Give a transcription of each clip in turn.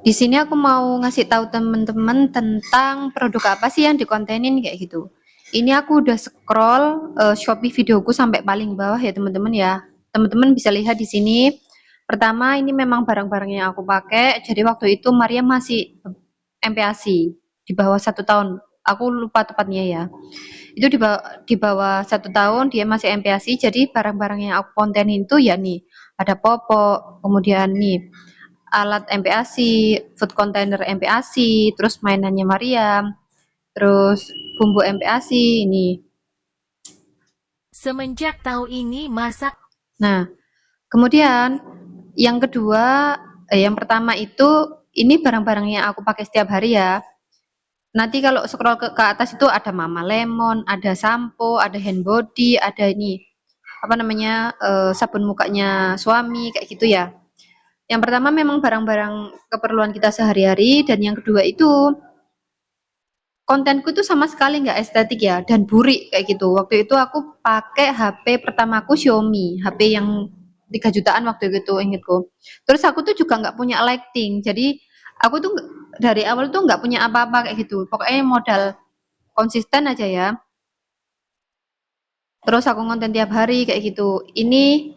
Di sini aku mau ngasih tahu teman-teman tentang produk apa sih yang dikontenin kayak gitu. Ini aku udah scroll Shopee videoku sampai paling bawah ya teman-teman ya. Teman-teman bisa lihat di sini. Pertama ini memang barang-barang yang aku pakai. Jadi waktu itu Maria masih MPASI di bawah 1 tahun. Aku lupa tepatnya ya. Itu di bawah 1 tahun dia masih MPASI. Jadi barang-barang yang aku kontenin itu ya nih ada popok, kemudian nih alat MPASI, food container MPASI, terus mainannya Mariam, terus bumbu MPASI ini. Semenjak tahu ini masak. Nah, kemudian yang kedua, yang pertama itu ini barang-barang yang aku pakai setiap hari ya. Nanti kalau scroll ke atas itu ada Mama Lemon, ada sampo, ada hand body, ada ini apa namanya sabun mukanya suami kayak gitu ya. Yang pertama memang barang-barang keperluan kita sehari-hari dan yang kedua itu kontenku tuh sama sekali nggak estetik ya dan burik kayak gitu. Waktu itu aku pakai HP pertamaku Xiaomi, HP yang 3 jutaan waktu itu ingetku. Terus aku tuh juga nggak punya lighting. Jadi aku tuh dari awal tuh nggak punya apa-apa kayak gitu. Pokoknya modal konsisten aja ya. Terus aku konten tiap hari kayak gitu. Ini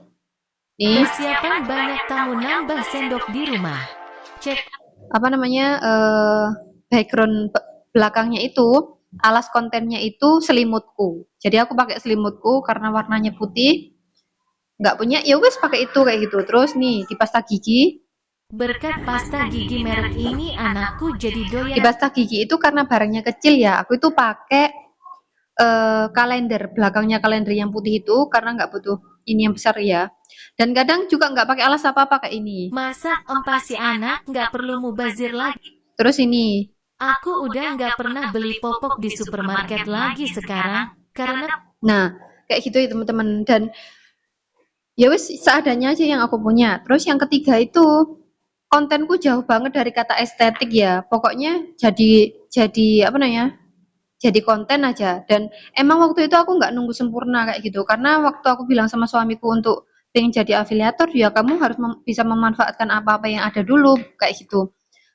nih Persiapan banyak tamu nambah sendok di rumah. Cek. apa namanya background belakangnya itu alas kontennya itu selimutku. Jadi aku pakai selimutku karena warnanya putih. Nggak punya ya wes pakai itu kayak gitu. Terus nih di pasta gigi, Berkat pasta gigi merek ini anakku jadi di doyan. pasta gigi itu karena barangnya kecil ya. Aku itu pakai kalender belakangnya kalender yang putih itu karena nggak butuh ini yang besar ya. Dan kadang juga nggak pakai alas apa-apa kayak ini. Masak empah si anak nggak perlu mubazir lagi. Terus ini, Aku udah nggak pernah beli popok di supermarket lagi sekarang, karena nah kayak gitu ya teman-teman. Dan ya wis seadanya aja yang aku punya. Terus yang ketiga itu kontenku jauh banget dari kata estetik ya. Pokoknya jadi apa namanya? Jadi konten aja. Dan emang waktu itu aku nggak nunggu sempurna kayak gitu. Karena waktu aku bilang sama suamiku untuk pengen jadi afiliator, ya kamu harus bisa memanfaatkan apa-apa yang ada dulu kayak gitu.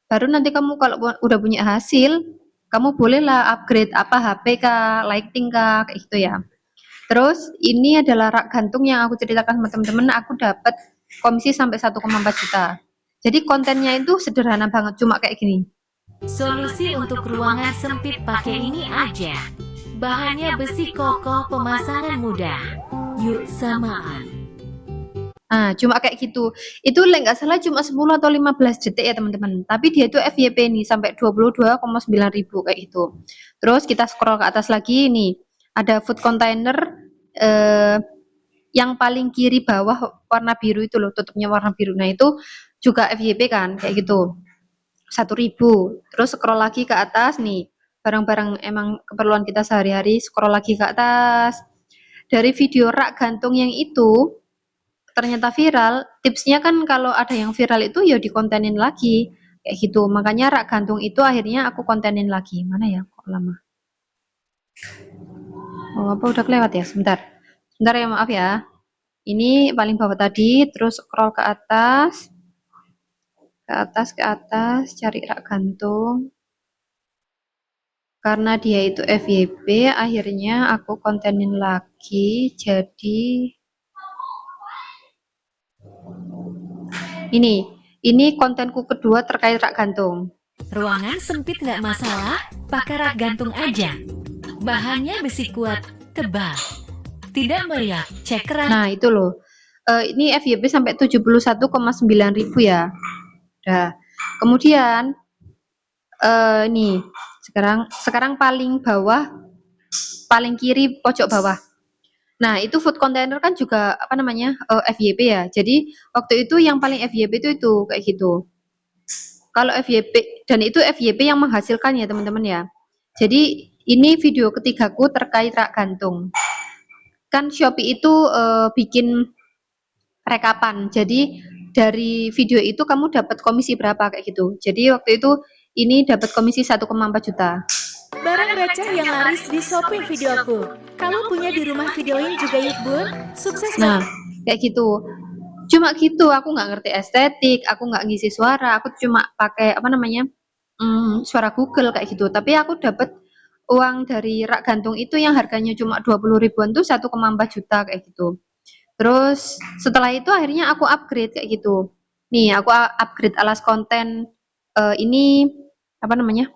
Baru nanti kamu kalau udah punya hasil, kamu bolehlah upgrade apa HP kah, lighting kah, kayak gitu ya. Terus ini adalah rak gantung yang aku ceritakan sama temen-temen, aku dapat komisi sampai 1,4 juta. Jadi kontennya itu sederhana banget, cuma kayak gini. solusi untuk ruangan sempit pakai ini aja. Bahannya besi kokoh, pemasangan mudah. Yuk samaan. Nah, cuma kayak gitu. Itu nggak salah cuma 10 atau 15 detik ya teman-teman. Tapi dia itu FYP nih sampai 22,9 ribu kayak gitu. Terus kita scroll ke atas lagi nih. Ada food container eh, yang paling kiri bawah warna biru itu loh, tutupnya warna biru. Nah, itu juga FYP kan kayak gitu. 1 ribu. Terus scroll lagi ke atas nih. Barang-barang emang keperluan kita sehari-hari, scroll lagi ke atas. Dari video rak gantung yang itu ternyata viral, tipsnya kan kalau ada yang viral itu ya dikontenin lagi kayak gitu. Makanya rak gantung itu akhirnya aku kontenin lagi. Mana ya? Kok lama? Oh, apa udah kelewat ya? Sebentar. Sebentar ya, maaf ya. Ini paling bawah tadi, terus scroll ke atas, ke atas, cari rak gantung. Karena dia itu FYP, akhirnya aku kontenin lagi. Jadi ini kontenku kedua terkait rak gantung. Ruangan sempit nggak masalah, pakai rak gantung aja. Bahannya besi kuat, tebal. Tidak meriah, cek keran. Nah, itu loh. Ini FYP sampai 71,9 ribu ya. Nah, kemudian nih sekarang paling bawah, paling kiri pojok bawah. Nah, itu food container kan juga apa namanya FYP ya. Jadi waktu itu yang paling FYP itu kayak gitu. Kalau FYP dan itu FYP yang menghasilkan ya teman-teman ya. Jadi ini video ketigaku terkait rak gantung. Kan Shopee itu bikin rekapan. Jadi dari video itu kamu dapat komisi berapa kayak gitu. Jadi waktu itu ini dapat komisi 1,4 juta. Barang receh yang laris di Shopee videoku. Kamu punya di rumah videoin juga yuk bun. Sukses Nah, kayak gitu. Cuma gitu, aku nggak ngerti estetik, aku nggak ngisi suara, aku cuma pakai apa namanya, suara Google kayak gitu. Tapi aku dapat uang dari rak gantung itu yang harganya cuma 20 ribuan tuh 1,4 juta kayak gitu. Terus setelah itu akhirnya aku upgrade kayak gitu. Nih, aku upgrade alas konten ini apa namanya?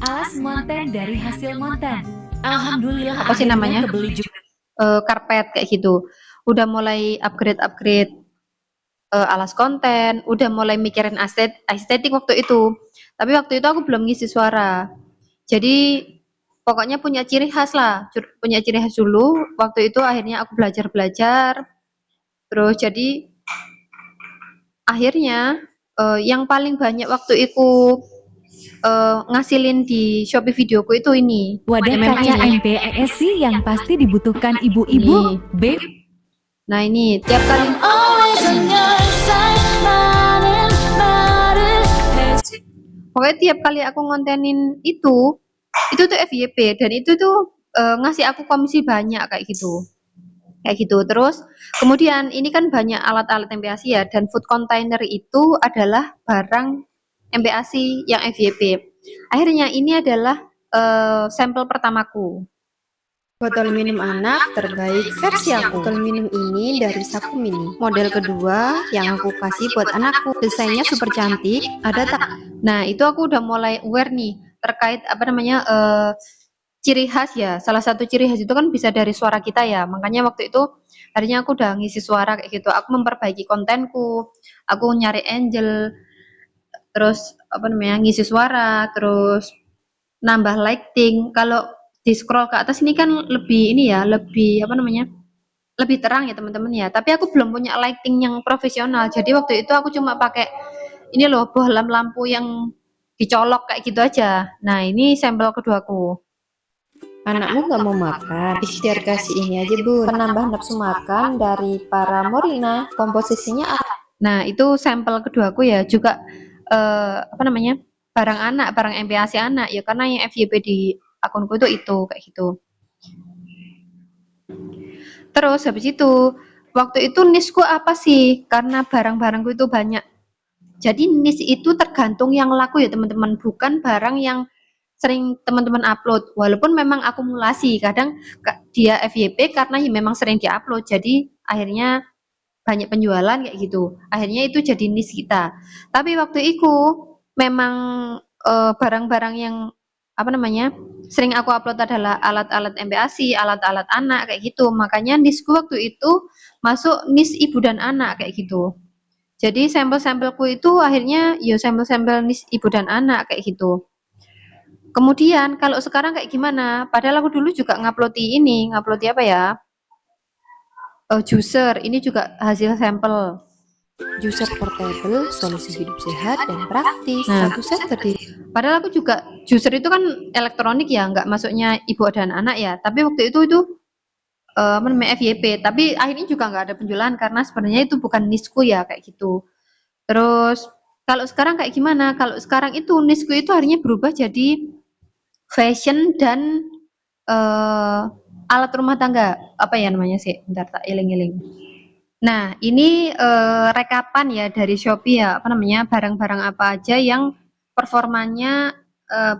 Alas monten dari hasil monten. Alhamdulillah Apa sih akhirnya namanya? kebeli juga. Karpet kayak gitu. Udah mulai upgrade-upgrade alas konten, udah mulai mikirin estetik waktu itu. Tapi waktu itu aku belum ngisi suara. Jadi pokoknya punya ciri khas lah, punya ciri khas dulu. Waktu itu akhirnya aku belajar-belajar. Terus jadi akhirnya yang paling banyak waktu itu ngasilin di Shopee videoku itu ini. Wadah Yang memang kaca ini. MPESI yang pasti dibutuhkan ibu-ibu. Ini. B. Nah ini tiap kali pokoknya tiap kali aku ngontenin itu tuh FYP dan itu tuh ngasih aku komisi banyak kayak gitu. Kayak gitu. Terus kemudian ini kan banyak alat-alat MPASI ya dan food container itu adalah barang MPASI yang FYP. Akhirnya ini adalah sampel pertamaku. Botol minum anak terbaik versi aku. Botol minum ini dari Saku Mini. Model kedua yang aku kasih buat anakku. Desainnya super cantik, ada tak. Nah, itu aku udah mulai aware nih terkait apa namanya ciri khas ya. Salah satu ciri khas itu kan bisa dari suara kita ya. Makanya waktu itu akhirnya aku udah ngisi suara kayak gitu. Aku memperbaiki kontenku, aku nyari angel, terus apa namanya ngisi suara, terus nambah lighting. Kalau di scroll ke atas ini kan lebih ini ya, lebih apa namanya? Lebih terang ya teman-teman ya. Tapi aku belum punya lighting yang profesional. Jadi waktu itu aku cuma pakai ini loh bohlam lampu yang dicolok kayak gitu aja. Nah, ini sampel keduaku. Anakmu gak mau makan? Ikhtiar kasih ini aja bun. Penambah nafsu makan dari para Morina. Komposisinya apa? Nah, itu sampel keduaku ya juga apa namanya? Barang anak, barang MPASI anak ya karena yang FYP di akunku itu kayak gitu. Terus habis itu waktu itu nisku apa sih? Karena barang-barangku itu banyak. Jadi nis itu tergantung yang laku ya teman-teman, bukan barang yang sering teman-teman upload. Walaupun memang akumulasi, kadang dia FYP karena ya memang sering diupload. Jadi akhirnya banyak penjualan kayak gitu. Akhirnya itu jadi nis kita. Tapi waktu itu memang barang-barang yang apa namanya sering aku upload adalah alat-alat MPASI, alat-alat anak kayak gitu. Makanya nisku waktu itu masuk nis ibu dan anak kayak gitu. Jadi sampel-sampelku itu akhirnya ya sampel-sampel nis ibu dan anak kayak gitu. Kemudian kalau sekarang kayak gimana? Padahal aku dulu juga ngupload apa ya? Juicer, ini juga hasil sampel. Juicer portable, solusi hidup sehat dan praktis. Nah. Satu set terdiri. Padahal aku juga juicer itu kan elektronik ya, nggak masuknya ibu dan anak ya. Tapi waktu itu apa namanya FYP. Tapi akhirnya juga nggak ada penjualan karena sebenarnya itu bukan nisku ya kayak gitu. Terus kalau sekarang kayak gimana? Kalau sekarang itu nisku itu akhirnya berubah jadi fashion dan alat rumah tangga. Apa ya namanya sih? Bentar tak eling-eling. Nah, ini rekapan ya dari Shopee ya, apa namanya? Barang-barang apa aja yang performanya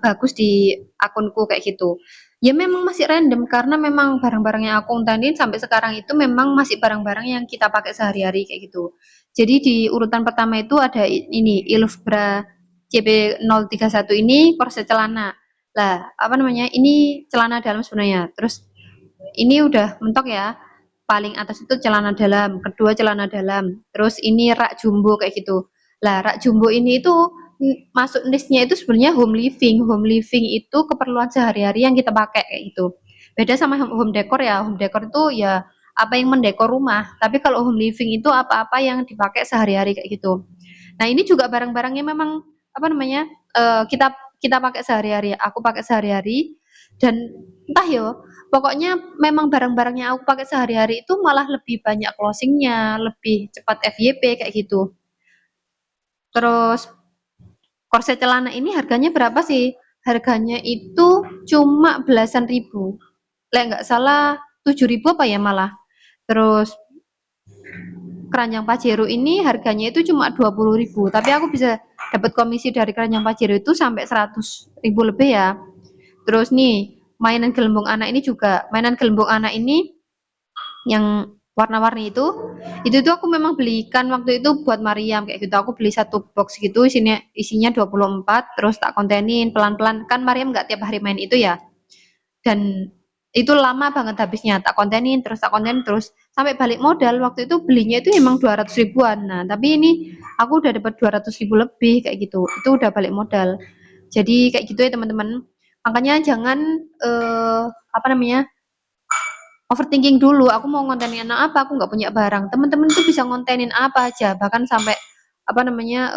bagus di akunku kayak gitu. Ya memang masih random karena memang barang-barang yang aku untanin sampai sekarang itu memang masih barang-barang yang kita pakai sehari-hari kayak gitu. Jadi di urutan pertama itu ada ini Ilfbra CP031 ini korset celana. Lah, apa namanya? Ini celana dalam sebenarnya. Terus ini udah mentok ya. Paling atas itu celana dalam, kedua celana dalam. Terus ini rak jumbo kayak gitu. Lah, rak jumbo ini itu masuk listnya itu sebenarnya home living. Home living itu keperluan sehari-hari yang kita pakai kayak gitu. Beda sama home decor ya. Home decor itu ya apa yang mendekor rumah. Tapi kalau home living itu apa-apa yang dipakai sehari-hari kayak gitu. Nah, ini juga barang-barang yang memang apa namanya? Kita kita pakai sehari-hari. Aku pakai sehari-hari dan entah yo, pokoknya memang barang-barang yang aku pakai sehari-hari itu malah lebih banyak closingnya, lebih cepat FYP kayak gitu. Terus korset celana ini harganya berapa sih? Harganya itu cuma belasan ribu. Lek nggak salah 7.000 apa ya malah. Terus keranjang Pajero ini harganya itu cuma 20.000, tapi aku bisa dapat komisi dari keranjang Pajero itu sampai 100.000 lebih ya. Terus nih, mainan gelembung anak ini juga. Mainan gelembung anak ini yang warna-warni itu tuh aku memang belikan waktu itu buat Mariam kayak gitu. Aku beli satu box gitu, isinya 24, terus tak kontenin pelan-pelan. Kan Mariam nggak tiap hari main itu ya. Dan itu lama banget habisnya, tak kontenin terus sampai balik modal. Waktu itu belinya itu emang 200 ribuan. Nah, tapi ini aku udah dapat 200 ribu lebih kayak gitu. Itu udah balik modal. Jadi kayak gitu ya teman-teman. Makanya jangan apa namanya? Overthinking dulu. Aku mau ngontenin apa? Aku nggak punya barang. Teman-teman tuh bisa ngontenin apa aja, bahkan sampai apa namanya?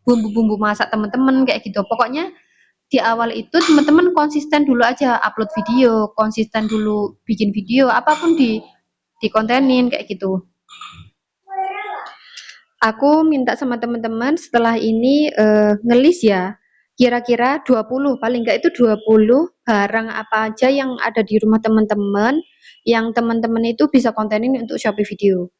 Bumbu-bumbu masak teman-teman kayak gitu. Pokoknya di awal itu teman-teman konsisten dulu aja upload video, konsisten dulu bikin video, apapun dikontenin kayak gitu. Aku minta sama teman-teman setelah ini ngelis ya, kira-kira 20, paling enggak itu 20 barang apa aja yang ada di rumah teman-teman, yang teman-teman itu bisa kontenin untuk Shopee video.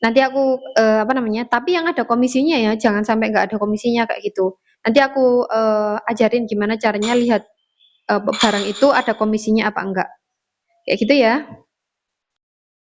Nanti aku apa namanya, tapi yang ada komisinya ya, jangan sampai nggak ada komisinya kayak gitu. Nanti aku ajarin gimana caranya lihat barang itu ada komisinya apa enggak. Kayak gitu ya.